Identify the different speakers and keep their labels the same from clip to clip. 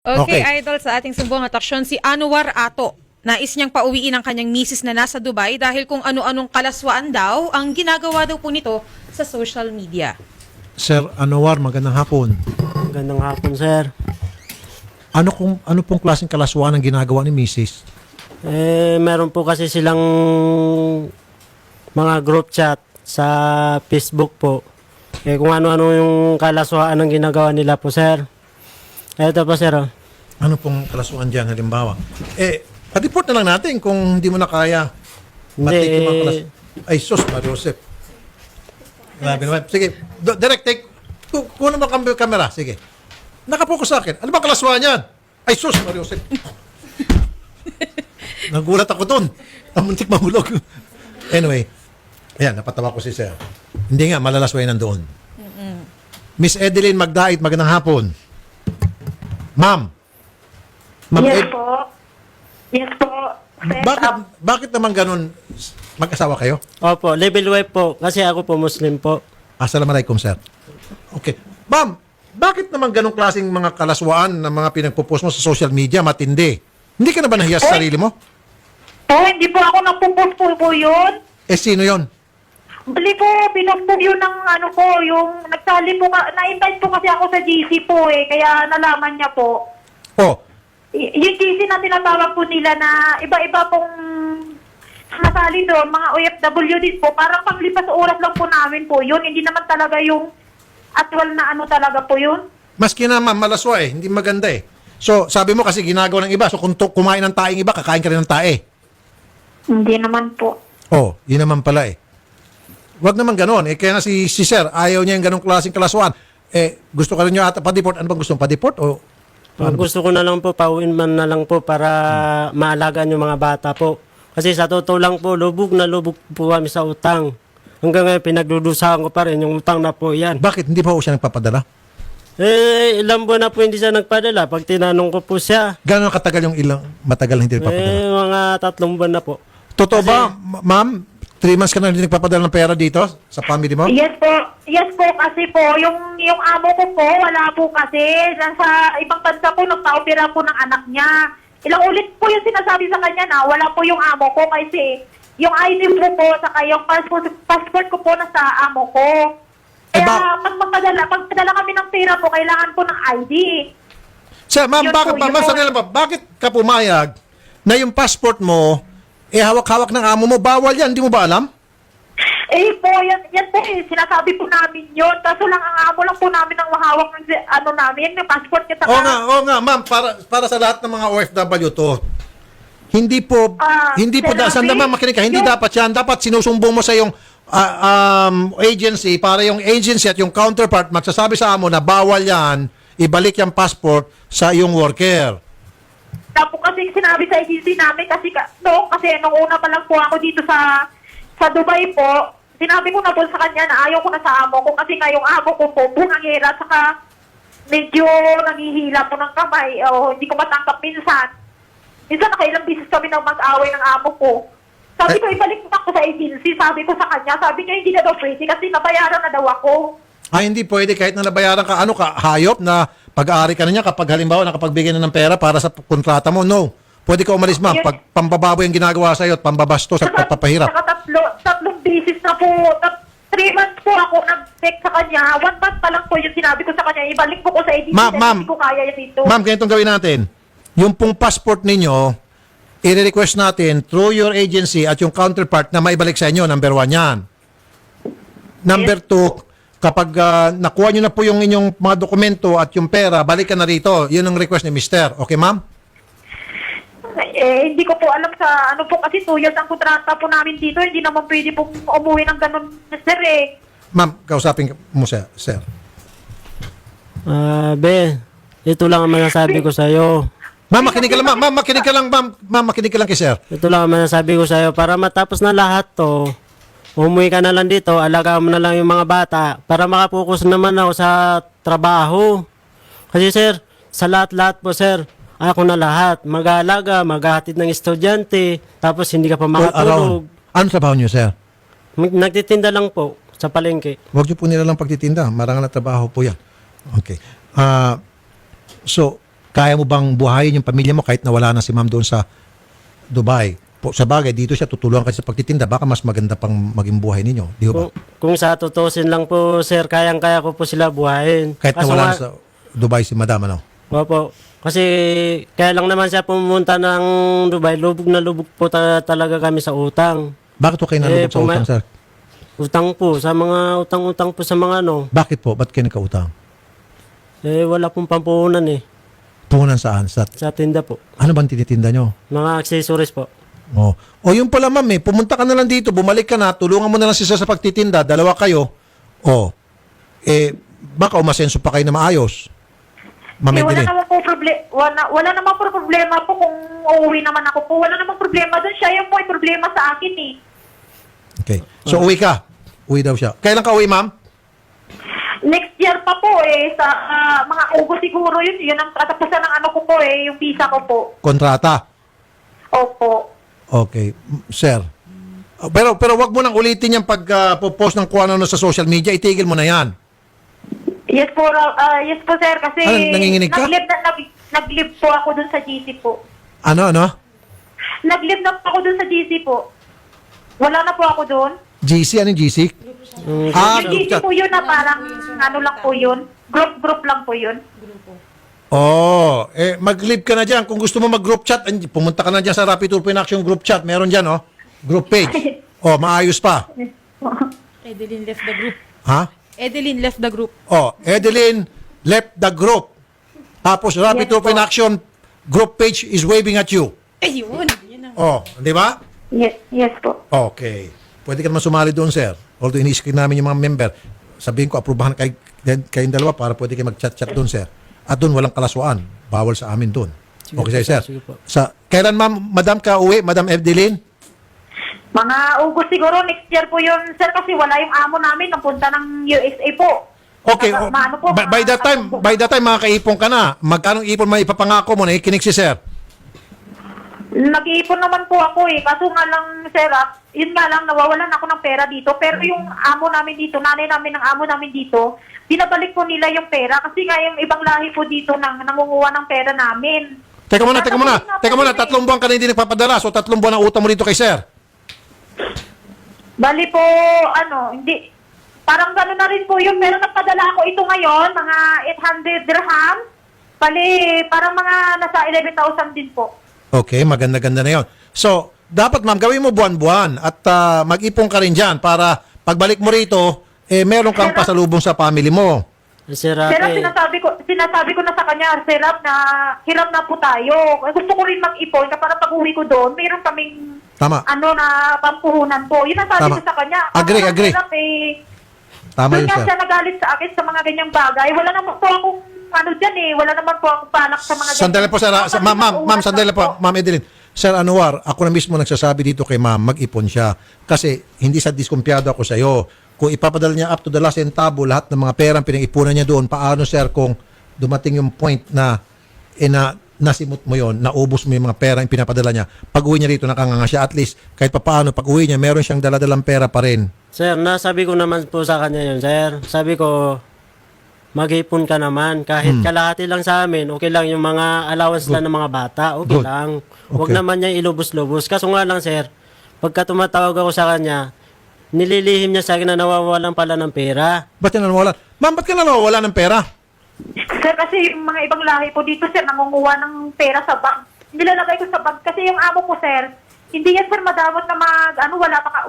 Speaker 1: Okay,
Speaker 2: Okay.
Speaker 1: idol, sa ating sumbong ataksyon, si Anwar Ato. Nais niyang pauwiin ang kanyang misis na nasa Dubai dahil kung ano-anong kalaswaan daw ang ginagawa daw po nito sa social media.
Speaker 2: Sir Anwar, magandang hapon.
Speaker 3: Magandang hapon, sir.
Speaker 2: Ano pong klaseng kalaswaan ang ginagawa ni Mrs.?
Speaker 3: Meron po kasi silang mga group chat sa Facebook po. Kung ano-ano yung kalaswaan ang ginagawa nila po, sir. Ito po, sir.
Speaker 2: Ano pong kalaswaan dyan, halimbawa? Pa-report na lang natin kung hindi mo na kaya. Patikim ang Ay, sus, Mariosep. Grabe naman. Sige, direct take. Kunin mo ang camera. Sige. Nakapokus sa akin. Ano ba kalaswaan yan? Ay, sus, Mariosep. Nagulat ako doon. Muntik mahulog. Anyway, ayan, napatawa ko si Sir. Hindi nga, malalasway nandoon. Miss Edeline Magdait, magandang hapon. Ma'am.
Speaker 4: Yes po. Yes po.
Speaker 2: Bakit naman ganun? Mag-asawa kayo?
Speaker 3: Opo, level wife po. Kasi ako po Muslim po.
Speaker 2: Assalamualaikum, sir. Okay. Ma'am, bakit naman ganung klaseng mga kalaswaan na mga pinagpo-post mo sa social media matindi? Hindi ka na ba nahiya sa sarili mo?
Speaker 4: Po, hindi po ako nagpo-post po yun.
Speaker 2: Sino yon?
Speaker 4: Bali po, pinost po yun ng ano po, yung nagsali po, na-invite po kasi ako sa GC po kaya nalaman niya po.
Speaker 2: Oh,
Speaker 4: Yung GC na tinatawag po nila na iba-iba pong nasali doon, mga OFW din po, parang panglipas oras lang po namin po yun. Hindi naman talaga yung actual na ano talaga po yun.
Speaker 2: maski na ma'am, malaswa hindi maganda eh. So, sabi mo kasi ginagawa ng iba. So, kung kumain ng taing iba, kakain ka rin ng tae.
Speaker 4: Hindi naman po.
Speaker 2: Oh, yun naman pala eh. Huwag naman ganoon. Kaya nga si Sir, ayaw niya yung ganong klaseng kalaswaan. Gusto ka rin niyo ata pa-deport. Ano bang gusto mo? Pa-deport o
Speaker 3: Gusto ko na lang po, pauwiin man na lang po para maalagaan yung mga bata po. Kasi sa totoo lang po, lubog na lubog po kami sa utang. Hanggang ngayon, pinagdudusahan ko pa rin yung utang na po yan.
Speaker 2: bakit hindi pa po siya nagpapadala?
Speaker 3: Ilang buwan na po hindi siya nagpadala. Pag tinanong ko po siya,
Speaker 2: Gano'n katagal yung ilang matagal na hindi nagpapadala?
Speaker 3: mga 3 buwan na po.
Speaker 2: Totoo ba, ma'am? 3 months ka na hindi nagpapadala ng pera dito sa family mo?
Speaker 4: Yes po. Yes po kasi po yung amo ko po wala po kasi nasa ibang bansa po nagpa-opera po ng anak niya. Ilang ulit po yung sinasabi sa kanya na wala po yung amo ko kasi yung ID po saka yung passport ko po nasa amo ko. Kaya pagpadala kami ng pera po kailangan po ng ID.
Speaker 2: Sir, ma'am,
Speaker 4: Yun
Speaker 2: bakit,
Speaker 4: po, yun po.
Speaker 2: bakit ka pumayag na yung passport mo, hawak-hawak ng amo mo, bawal yan, hindi mo ba alam?
Speaker 4: Yan po sinasabi po namin yun. Kaso lang ang amo lang po namin ang mahawak ng namin, yung passport niya.
Speaker 2: Oo nga, ma'am, para sa lahat ng mga OFW to, hindi po,
Speaker 4: Sir
Speaker 2: ma'am, makinig ka, hindi dapat yan, dapat sinusumbong mo sa yung agency, para yung agency at yung counterpart magsasabi sa amo na bawal yan, ibalik yung passport sa yung worker.
Speaker 4: Tapos kasi sinabi sa agency namin kasi nung una pa lang po ako dito sa Dubai po, sinabi ko na po sa kanya na ayaw ko na sa amo ko kasi nga yung amo ko po bungangera saka medyo nangihila po ng kamay o hindi ko matangkap minsan. Minsan nakailang bisis kami nang mag-away ng amo ko. Sabi ko ibalik mo ako sa agency, sabi ko sa kanya, sabi niya hindi na daw pwede kasi nabayaran na daw ako.
Speaker 2: Hindi pwede kahit na nabayaran ka, hayop na pag-aari ka na niya kapag halimbawa nakapagbigay na ng pera para sa kontrata mo, no. Pwede ka umalis, ma'am, pag pambababo yung ginagawa sa'yo at pambabastos at pagpapahirap.
Speaker 4: Saka tatlong bisis na po, 3 months po ako nag-text sa kanya, 1 month pa lang po yung sinabi ko sa kanya, ibalik mo ko sa agency,
Speaker 2: Ma'am,
Speaker 4: hindi ko kaya yan dito.
Speaker 2: Ma'am, ganitong gawin natin. Yung pong passport ninyo, i-request natin through your agency at yung counterpart na maibalik sa inyo, number 1 yan. Number 2, kapag nakuha nyo na po yung inyong mga dokumento at yung pera, balik ka na rito. Yun ang request ni Mister. Okay, ma'am?
Speaker 4: Hindi ko po alam sa ano po kasi 2 years ang kontrata po namin dito, hindi naman pwede pong umuwi ng ganun, sir
Speaker 2: Ma'am, kausapin mo siya, sir.
Speaker 3: Ito lang ang masasabi ko sa'yo.
Speaker 2: Ma'am, makinig ka lang, ma'am. Ma'am, makinig ka lang, ma'am. Ma'am, makinig ka lang kay sir.
Speaker 3: Ito lang ang masasabi ko sa'yo. Para matapos na lahat to, umuwi ka na lang dito, alagaan mo na lang yung mga bata para makapokus naman ako sa trabaho. Kasi sir, sa lahat-lahat po sir, ako na lahat. Mag-aalaga, maghahatid ng estudyante, tapos hindi ka pa makatulog.
Speaker 2: Ano trabaho niyo, sir?
Speaker 3: Nagtitinda lang po sa palengke.
Speaker 2: Huwag niyo po nila lang pagtitinda. Marangal na trabaho po yan. Okay. So, Kaya mo bang buhayin yung pamilya mo kahit nawala na si ma'am doon sa Dubai? Sa bagay, dito siya tutulungan kasi sa pagtitinda. Baka mas maganda pang maging buhay ninyo. Di ba?
Speaker 3: Kung sa tutusin lang po, sir, kayang-kaya ko po sila buhayin.
Speaker 2: Kahit
Speaker 3: Kaso
Speaker 2: nawala na
Speaker 3: nga-
Speaker 2: sa Dubai si madam, ano?
Speaker 3: Opo. Kasi kaya lang naman siya pumunta ng Dubai, lubog na lubog po talaga kami sa utang.
Speaker 2: Bakit po kayo nalulog sa utang, sir?
Speaker 3: Utang po, sa mga utang-utang po sa mga ano.
Speaker 2: Bakit po? Ba't kayo nagkautang?
Speaker 3: Wala pong pampuhunan
Speaker 2: Puhunan saan? Sa,
Speaker 3: sa tinda po.
Speaker 2: ano bang tinitinda nyo?
Speaker 3: Mga accessories po.
Speaker 2: Oh. O yung pala ma'am pumunta ka na lang dito, bumalik ka na, tulungan mo na lang siya sa pagtitinda, dalawa kayo. O, baka umasenso pa kayo na maayos. Ma'am
Speaker 4: wala
Speaker 2: Edeline.
Speaker 4: naman po wala naman po problema po kung uuwi naman ako po. Wala naman problema doon. Siya yung po yung problema sa akin eh.
Speaker 2: Okay. So uwi ka. Uwi daw siya. Kailan ka uwi, ma'am?
Speaker 4: Next year pa po sa mga August siguro yun. Yun ang katapusan ng ano ko po yung visa ko po.
Speaker 2: Kontrata.
Speaker 4: Opo.
Speaker 2: Okay. Sir. Pero wag mo nang ulitin yung pag-post ng kung ano sa social media. Itigil mo na yan.
Speaker 4: Yes po, sir. Kasi
Speaker 2: Ano, nanginginig ka?
Speaker 4: nag-live po ako dun sa GC po.
Speaker 2: Ano?
Speaker 4: Nag-live na po ako dun sa GC po. Wala na po ako dun.
Speaker 2: GC? Anong GC?
Speaker 4: Yung
Speaker 2: group
Speaker 4: GC
Speaker 2: chat.
Speaker 4: po yun na parang ano lang po yun. Group lang po yun.
Speaker 2: Oh, mag-live ka na dyan. Kung gusto mo mag-group chat, pumunta ka na dyan sa Rapid Tulpo in Action group chat. Meron dyan, oh. Group page. Oh, maayos pa.
Speaker 1: Edeline left the group.
Speaker 2: Ha?
Speaker 1: Edeline left the group.
Speaker 2: Oh, Edeline left the group. Tapos Rapid
Speaker 4: Yes,
Speaker 2: Tulpo in
Speaker 4: po.
Speaker 2: Action group page is waving at you.
Speaker 1: Yun. Yun na.
Speaker 2: Oh, di ba?
Speaker 4: Yes po.
Speaker 2: Okay. Pwede ka naman sumali doon, sir. Although ini-screen namin yung mga member. Sabihin ko, aprubahan kayong dalawa para pwede kayo mag-chat-chat doon, sir. At doon walang kalaswaan. Bawal sa amin doon. Okay, sir.
Speaker 3: Sige po.
Speaker 2: Kailan, madam ka uwi? Madam Edeline?
Speaker 4: Mga August siguro next year po yun, sir, kasi wala yung amo namin napunta ng USA po.
Speaker 2: Okay.
Speaker 4: Maano po,
Speaker 2: By that time, makakaipon ka na. Magkanong ipon maipapangako mo? Nakikinig si sir.
Speaker 4: Nag-iipon naman po ako kaso nga lang, sir, yun nga lang, nawawalan ako ng pera dito. Pero yung amo namin dito, nanay namin ng amo namin dito, binabalik po nila yung pera kasi nga yung ibang lahi po dito nangunguha ng pera namin.
Speaker 2: Teka muna. 3 buwan ka na hindi nagpapadala. So 3 buwan ang utang mo dito kay sir.
Speaker 4: Bali po, hindi, parang gano'n na rin po yun. Pero nagpadala ako ito ngayon, mga 800 dirham. Bali, parang mga nasa 11,000 din po.
Speaker 2: Okay, maganda-ganda na yon. So, dapat ma'am, gawin mo buwan-buwan at mag-ipon ka rin dyan para pagbalik mo rito, meron kang pasalubong sa family mo.
Speaker 3: Sir,
Speaker 4: Pero sinasabi ko na sa kanya, Sir Rap, na hirap na po tayo. Gusto ko rin mag-ipon na para pag uwi ko doon, mayroon kaming
Speaker 2: Tama.
Speaker 4: na pampuhunan po. Yun ang sabi
Speaker 2: Tama.
Speaker 4: ko sa kanya.
Speaker 2: Agree.
Speaker 4: Sir Rap,
Speaker 2: Tama
Speaker 4: doon
Speaker 2: yun,
Speaker 4: nga
Speaker 2: sir.
Speaker 4: siya nagalit sa akin sa mga ganyang bagay. Wala naman po akong dyan wala naman po akong palak sa mga
Speaker 2: Sandali po, sir. Ma'am, sandali po. Ma'am Edeline. Sir Anwar, ako na mismo nagsasabi dito kay ma'am, mag-ipon siya. Kasi hindi sa diskumpiyado ako sa iyo. Kung ipapadala niya up to the last centavo, lahat ng mga perang pinag-ipunan niya doon, paano, sir, kung dumating yung point na nasimot mo yon, naubos mo yung mga pera yung pinapadala niya. Pag uwi niya rito, nakanganga siya. At least, kahit papaano, pag uwi niya, meron siyang daladalang pera pa rin.
Speaker 3: Sir, nasabi ko naman po sa kanya yun, sir. Sabi ko, mag-ipon ka naman. Kahit kalahati lang sa amin, okay lang yung mga allowance lang ng mga bata. Okay
Speaker 2: Good.
Speaker 3: lang. Huwag
Speaker 2: Okay.
Speaker 3: naman niya ilubos-lubos. Kaso nga lang, sir, pagka tumatawag ako sa kanya, nililihim niya sa akin na nawawalan pala ng pera.
Speaker 2: Ba't yan nawawalan? Ma'am, ba't ka na nawawala ng pera?
Speaker 4: Sir, kasi yung mga ibang lahi po dito, sir, nangunguha ng pera sa bank. Nilalagay ko sa bank. Kasi yung amo ko, sir, hindi yan, sir, madamot na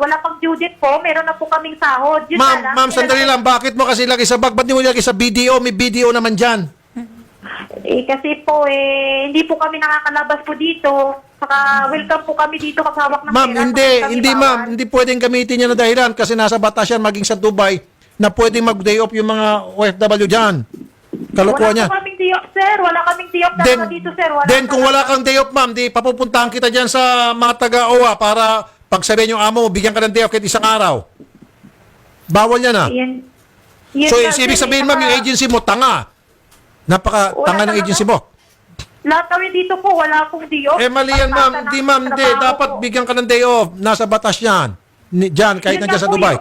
Speaker 4: wala pang due date po. Meron na po kaming sahod. Yun na lang.
Speaker 2: Ma'am, sandali lang. Bakit mo kasi lagi sa bag? Ba't di mo lagi sa BDO? May BDO naman dyan.
Speaker 4: Kasi po, hindi po kami nakakalabas po dito. Saka welcome po kami dito kasawak ng
Speaker 2: Ma'am,
Speaker 4: pera.
Speaker 2: hindi ma'am. Hindi pwedeng gamitin yan na dahilan kasi nasa batas yan maging sa Dubai na pwedeng mag-day off yung mga OFW dyan. Kalokohan
Speaker 4: Wala
Speaker 2: yan.
Speaker 4: po kaming diop, sir. Wala kaming diop na dito, sir.
Speaker 2: Then kung wala kang day off, ma'am, di papupuntahan kita dyan sa mga taga-OWA para pag sabihin yung amo mo, bigyan ka ng day off kahit isang araw. Bawal yan, ah.
Speaker 4: Yun
Speaker 2: So,
Speaker 4: nga,
Speaker 2: ibig
Speaker 4: sir,
Speaker 2: sabihin, ma'am, yung agency mo, tanga. Napaka-tanga ng agency mo.
Speaker 4: Lahat kami dito po, wala pong diop.
Speaker 2: Mali yan, ma'am. Di, ma'am, di. Dapat bigyan ka ng day off. Nasa batas yan. Diyan, kahit
Speaker 4: Yun
Speaker 2: nandiyan
Speaker 4: nga
Speaker 2: sa
Speaker 4: po
Speaker 2: Dubai.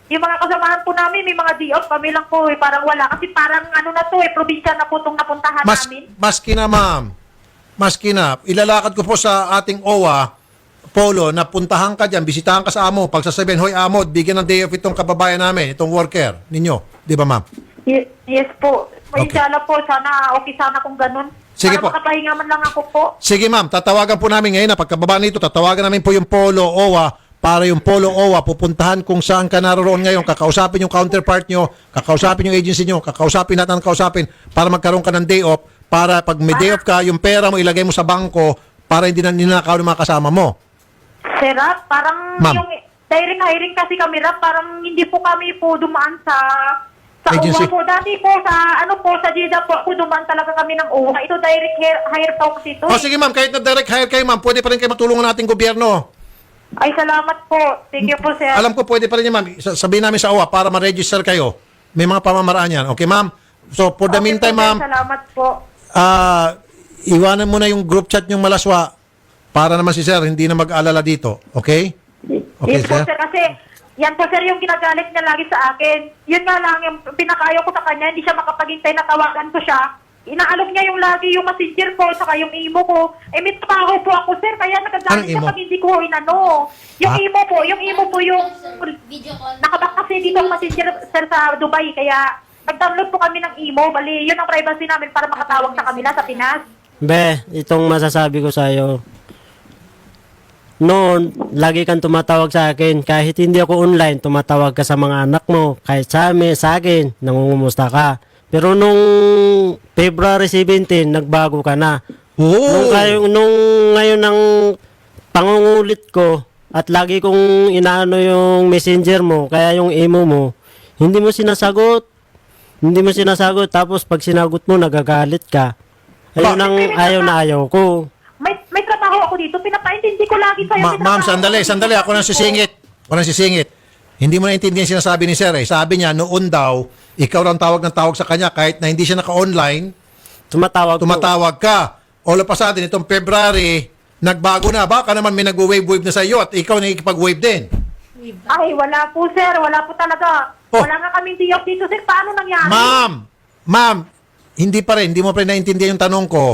Speaker 4: Yung mga kasamahan po namin, may mga di-off kami lang po eh. Parang wala. Kasi parang ano na to eh, probinsya na po itong napuntahan namin.
Speaker 2: Maski na ma'am, maski na, ilalakad ko po sa ating OWA, Polo, na puntahan ka dyan, bisitahan ka sa amo, pagsasabihin, hoy amo, bigyan ng day off itong kababayan namin, itong worker ninyo. Di ba ma'am?
Speaker 4: Yes po.
Speaker 2: Okay.
Speaker 4: Inshallah po, sana okay sana kung ganun.
Speaker 2: Sige po.
Speaker 4: Para makapahinga man lang ako po.
Speaker 2: Sige ma'am, tatawagan po namin ngayon na pagkababa nito, tatawagan namin po yung Polo OWA para yung Polo OWA pupuntahan kung saan ka naroon ngayon, kakausapin yung counterpart nyo, kakausapin yung agency nyo, kakausapin natin ang kausapin para magkaroon ka ng day off, para pag may day off ka, yung pera mo ilagay mo sa bangko para hindi na ninakaw ng mga kasama mo.
Speaker 4: Sir Rap, parang
Speaker 2: Ma'am.
Speaker 4: yung direct hiring kasi kami Rap, parang hindi po kami po dumaan sa
Speaker 2: Agency.
Speaker 4: UWA po. Dati po sa Jeddah po ako dumaan talaga kami ng UWA. Ito direct hire po kasi ito.
Speaker 2: O sige ma'am, kahit na direct hire kayo ma'am, pwede pa rin kayo matulungan nating gobyerno.
Speaker 4: Ay, salamat po. Thank you po, sir.
Speaker 2: Alam ko pwede pa rin yan ma'am, sabihin namin sa OWA para ma-register kayo. May mga pamamaraan yan. Okay ma'am? So for the
Speaker 4: Okay
Speaker 2: meantime
Speaker 4: po, sir.
Speaker 2: ma'am,
Speaker 4: Salamat po.
Speaker 2: iwanan mo na yung group chat yung malaswa para naman si sir hindi na mag-alala dito. Okay? Okay,
Speaker 4: Yes po,
Speaker 2: sir?
Speaker 4: sir. Kasi yan po, sir, yung ginagalit niya lagi sa akin. Yun nga lang, yung pinakayaw ko sa kanya, hindi siya makapaghintay na tawagan ko siya. Inaalok niya yung lagi yung messenger ko, saka yung imo ko. Eh, may trabaho po ako, sir, kaya
Speaker 2: Anong
Speaker 4: nagagalit siya
Speaker 2: imo?
Speaker 4: pag hindi ko inano. Yung
Speaker 2: Ha?
Speaker 4: imo po yung
Speaker 5: Video call.
Speaker 4: nakabak kasi dito ang messenger, sir, sa Dubai. Kaya nag-download po kami ng imo. Bali, yun ang privacy namin para makatawag sa kanila sa Pinas.
Speaker 3: Be, itong masasabi ko sa'yo. Noon, lagi kang tumatawag sa akin. Kahit hindi ako online, tumatawag ka sa mga anak mo. Kahit sa amin, sa akin, nangungumusta ka. Pero nung February 17, nagbago ka na.
Speaker 2: Oo.
Speaker 3: Nung ngayon ng pangungulit ko, at lagi kong inaano yung messenger mo, kaya yung imo mo, hindi mo sinasagot. Hindi mo sinasagot. Tapos pag sinagot mo, nagagalit ka. Ayun ang ayaw na ayaw ko.
Speaker 4: May trabaho ako dito. Pinapaintindi ko lagi sa'yo. may
Speaker 2: Ma'am,
Speaker 4: trabaho
Speaker 2: sandali. Ako nang sisingit. Hindi mo naintindihan sinasabi ni sir eh. Sabi niya, noon daw, ikaw lang tawag ng tawag sa kanya kahit na hindi siya naka-online, tumatawag ka. All of a sudden, itong February, nagbago na. Baka naman may nag-wave na sa iyo at ikaw nakikipag-wave din.
Speaker 4: Ay, wala po, sir. Wala po talaga.
Speaker 2: Oh.
Speaker 4: Wala nga kaming diyak dito, sir. Paano nangyari?
Speaker 2: Ma'am, hindi pa rin. Hindi mo pa rin naintindihan yung tanong ko.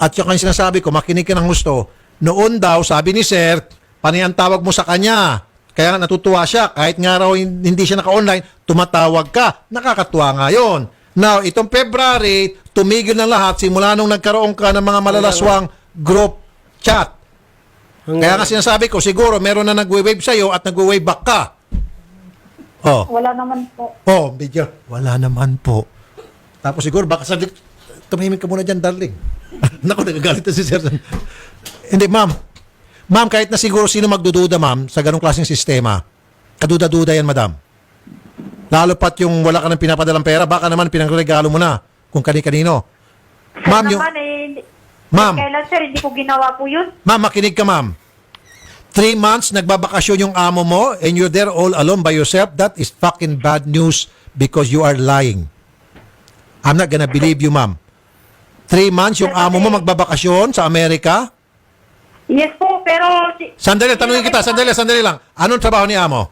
Speaker 2: At yung kanyang sinasabi ko, makinig ka ng gusto. Noon daw, sabi ni sir, panayang tawag mo sa kanya. Kaya nga natutuwa siya. Kahit nga raw hindi siya naka-online, tumatawag ka. Nakakatuwa nga yun. Now, itong February, tumigil na lahat simula nung nagkaroon ka ng mga malalaswang group chat. Kaya nga sinasabi ko, siguro meron na nagwe-wave sa'yo at nagwe-wave back ka. Oh.
Speaker 4: Wala naman po.
Speaker 2: Oh, medyo. Wala naman po. Tapos siguro, baka sabi, tumahimik ka muna dyan, darling. Naku, nagagalit na si sir. Hindi, ma'am. Ma'am, kahit na siguro sino magdududa, ma'am, sa ganong klaseng sistema, kaduda-duda yan, madam. Lalo pat yung wala ka ng pinapadalang pera, baka naman pinagregalo mo na kung kani-kanino. Ma'am, yung...
Speaker 4: Naman, eh,
Speaker 2: Ma'am.
Speaker 4: Kailan, sir, hindi ko ginawa po yun.
Speaker 2: Ma'am, makinig ka, ma'am. 3 months, nagbabakasyon yung amo mo and you're there all alone by yourself, that is fucking bad news because you are lying. I'm not gonna believe you, ma'am. 3 months, yung amo mo magbabakasyon sa Amerika?
Speaker 4: Yes po, pero...
Speaker 2: Sandali, tanungin kita, sandali lang. Anong trabaho ni amo?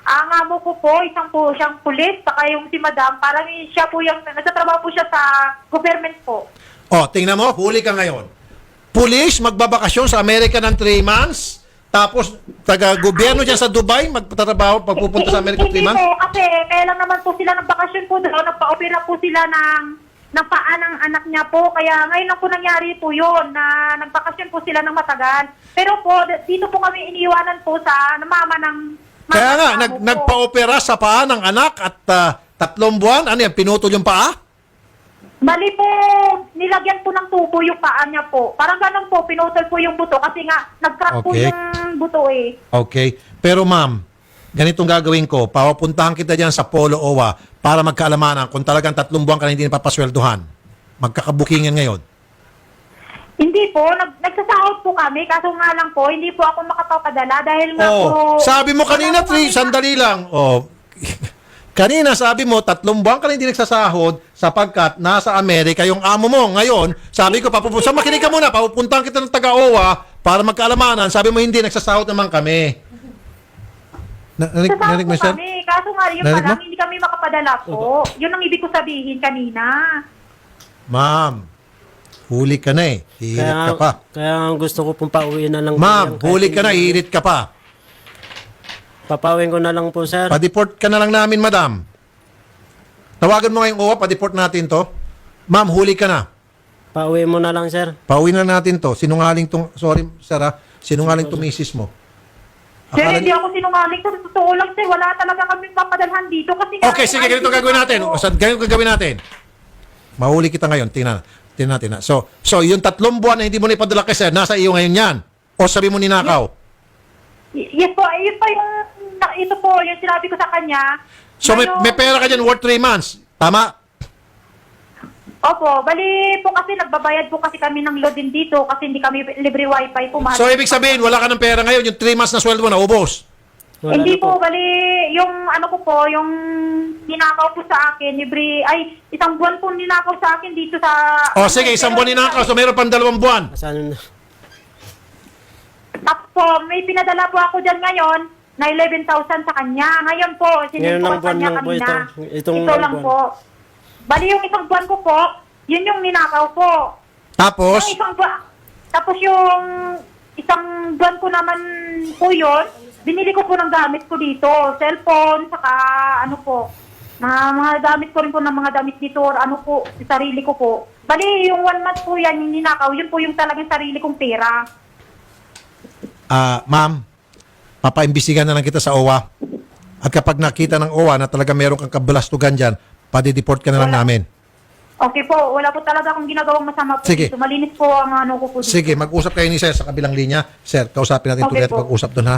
Speaker 4: Ang amo ko po, isang po siyang pulis, saka yung si madam, parang siya po yung... Nagtatrabaho po siya sa government po.
Speaker 2: O, tingnan mo, huli ka ngayon. Pulis, magbabakasyon sa Amerika ng 3 months, tapos taga-gobyerno dyan sa Dubai, magtatrabaho, pagpupunta sa Amerika 3
Speaker 4: Hindi
Speaker 2: months?
Speaker 4: po, kasi kaya lang naman po sila ng bakasyon po doon, nagpa-opera po sila ng paa ng anak niya po. Kaya ngayon lang po nangyari po yun, na nagbakasyon po sila ng matagal. Pero po, dito po kami iniiwanan po sa mama ng...
Speaker 2: Kaya nga,
Speaker 4: amo po.
Speaker 2: nagpa-opera sa paa ng anak at 3 buwan, ano yan, pinutol yung paa?
Speaker 4: Bali po, nilagyan po ng tubo yung paa niya po. Parang ganun po, pinutol po yung buto kasi nga nag-crack po
Speaker 2: Okay.
Speaker 4: yung buto eh.
Speaker 2: Okay. Pero ma'am, ganitong gagawin ko, papapuntahan kita dyan sa Polo OWA para magkaalamanan kung talagang 3 buwan ka na hindi napapasweldohan. Magkakabukingan ngayon.
Speaker 4: Hindi po, nagsasahod po kami, kaso nga lang po, hindi po ako makapapadala dahil nga po...
Speaker 2: Sabi mo kanina,
Speaker 4: wala po kami-
Speaker 2: sandali lang. Oh. Kanina sabi mo, 3 buwan ka na hindi nagsasahod sapagkat nasa Amerika yung amo mo. Ngayon, sabi ko, makinig ka muna, papupuntahan kita ng taga-OWA para magkaalamanan. Sabi mo, hindi, nagsasahod naman kami. Narinig mo, sir?
Speaker 4: kami. Kaso nga, yun
Speaker 2: Narinig
Speaker 4: pa lang,
Speaker 2: mo?
Speaker 4: hindi kami makapadala po. Yun ang ibig ko sabihin kanina.
Speaker 2: Ma'am, huli ka na eh. Hihirit ka pa.
Speaker 3: Kaya nga gusto ko pong pauwiin na lang.
Speaker 2: Ma'am,
Speaker 3: po yan.
Speaker 2: huli ka na, hihirit ka pa.
Speaker 3: Papauwiin ko na lang po, sir.
Speaker 2: Pa-deport ka na lang namin, madam. Tawagan mo ngayong OWA, pa-deport natin to. Ma'am, huli ka na.
Speaker 3: Pauwiin mo na lang, sir.
Speaker 2: Pauwi na natin to. Sinungaling tong, sorry, sir ha, sinungaling tong misis mo.
Speaker 4: Sir,
Speaker 2: Akala-
Speaker 4: hindi ako sinungaling. Sa totoo lang, sir, wala talaga kaming papadalhan dito. Kasi nga,
Speaker 2: Okay, sige, ganito gagawin natin. Ganito gagawin natin. Mahuli kita ngayon. Tingnan natin. So, yung 3 buwan na hindi mo na ipadala kay sir, nasa iyo ngayon yan. O sabi mo ninakaw.
Speaker 4: Yes po, yun pa yung, ito po, yung sinabi ko sa kanya.
Speaker 2: So, may
Speaker 4: Ngayon-
Speaker 2: pera ka dyan worth 3 months. Tama?
Speaker 4: Opo, bali po kasi nagbabayad po kasi kami ng load din dito kasi hindi kami libre wifi po.
Speaker 2: So, ibig sabihin, wala ka ng pera ngayon. Yung 3 months na sweldo mo na ubos.
Speaker 3: Wala
Speaker 4: Hindi
Speaker 3: na
Speaker 4: po, bali, yung ano ko po, yung ninakaw po sa akin, isang buwan po ninakaw sa akin dito sa...
Speaker 2: O, sige, isang buwan ninakaw. So, meron pang 2 buwan.
Speaker 3: Saan?
Speaker 4: Tapos po, may pinadala po ako dyan ngayon na 11,000 sa kanya. Ngayon po,
Speaker 3: Ngayon
Speaker 4: sinend ko
Speaker 3: lang
Speaker 4: sa kanya
Speaker 3: buwan lang po
Speaker 4: kanina.
Speaker 3: ito. Itong
Speaker 4: Ito lang
Speaker 3: buwan.
Speaker 4: po. Bali, yung isang buwan ko po, yun yung ninakaw po.
Speaker 2: Tapos,
Speaker 4: Yung isang buwan, tapos yung isang buwan ko naman po yun, binili ko po ng gamit ko dito. Cellphone, saka ano po, mga gamit ko rin po ng mga damit dito, or ano po, sarili ko po. Bali, yung 1 month po yan, yung ninakaw, yun po yung talagang sarili kong pera.
Speaker 2: ma'am, papaimbisigan na lang kita sa OWA. At kapag nakita ng OWA na talaga meron kang kabalastugan dyan, padi-deport ka na lang namin.
Speaker 4: Okay po, wala po talaga akong ginagawang masama po
Speaker 2: Sige.
Speaker 4: dito. Malinis po ang ano ko po dito.
Speaker 2: Sige, mag-usap kayo ni sir sa kabilang linya. Sir, kausapin natin
Speaker 4: Okay
Speaker 2: tuloy at
Speaker 4: po.
Speaker 2: mag-usap doon ha.